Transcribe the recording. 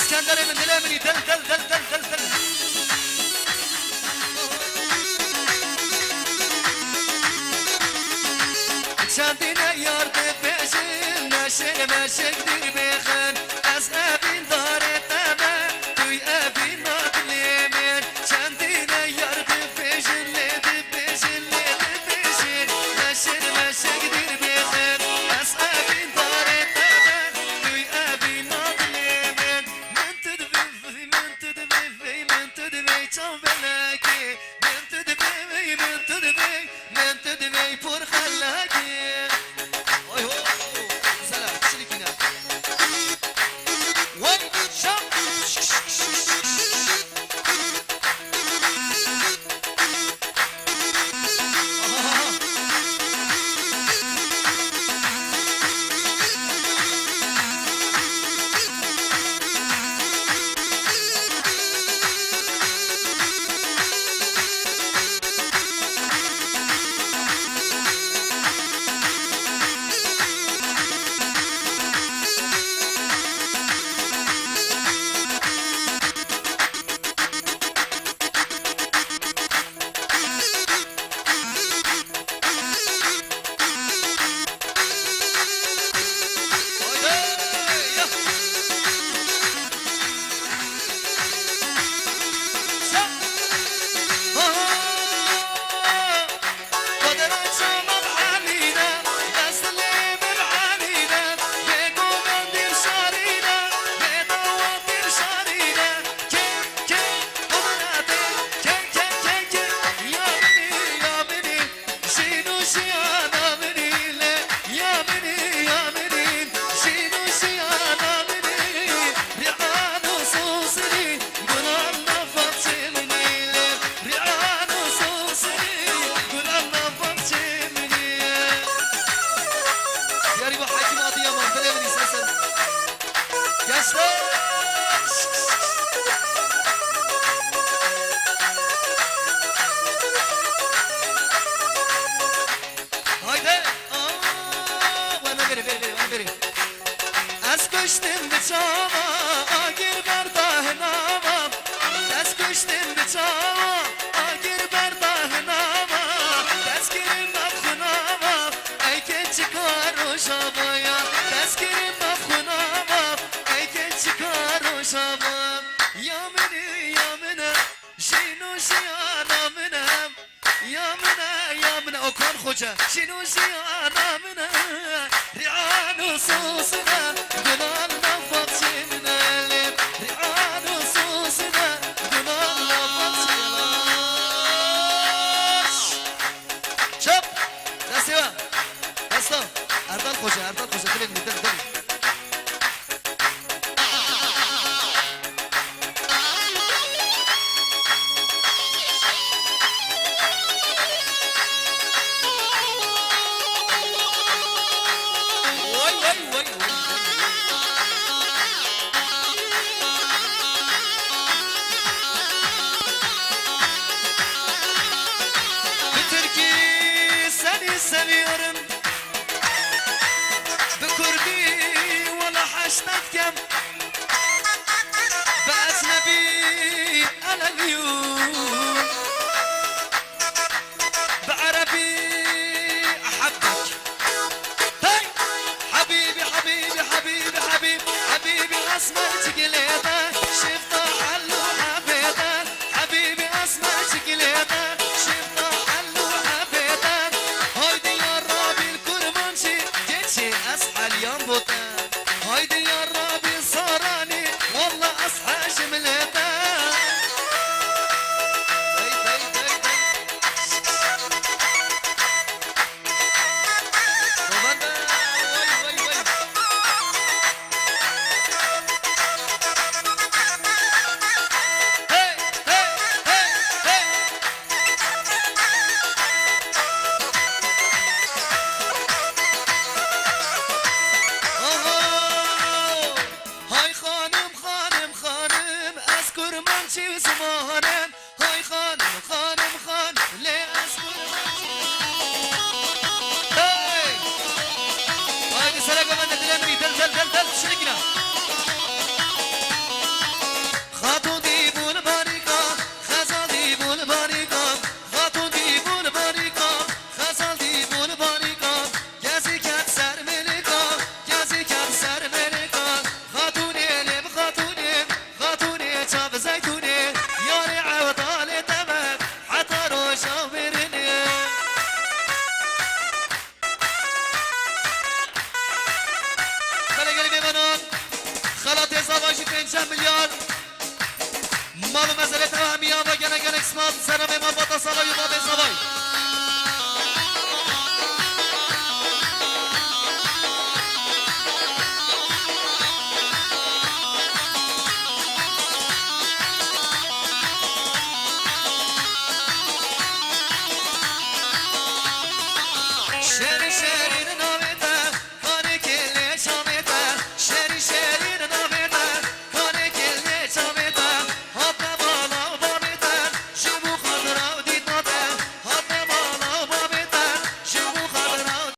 اسكندر من دلامني دل دل دل دل دل دل شاندينا يارد بيجن ناشر ماشك دير بيخن از ابين داري تبا توي ابين ناقلي من شاندينا يارد بيجن ليد بيجن ليد بيجن ناشر ماشك دير بيخن از ابين داري تبا توي ابين ناقلي من تدبي من تدبي من تدبي چاو بلاكي من تدبي من تدبي من تدبي پر خلاكي شنو زيانا منا ريعان صوصنا قلال نفط شمنا لين ريعان صوصنا قلال نفط شمنا شوف لا سوا بسطو أردال خوشة تلين مدل دل seviyorum bu kurdi wala hashtagkem بأجنبي أنا اليوم بعربي أحبك هاي حبيبي حبيبي حبيبي حبيبي حبيبي أسمر شكليته شفته حلو حبيته حبيبي أسمر شكليته شفته حلو حبيته هايدي يا ربي الكرمانشي جيتشي أصحى اليوم بوتان هايدي يا ربي صاراني والله أصحى جملته كرمانشي زمانم هاي خانم خانم خان ليه أذكر هاي هاي سلام من دلمري دل دل دل دل شركنا برنج میلیارد مال و مزرعه تمامی آوا گنه گنه اسمات سرم ما باتا سالای ما به زوای شری شری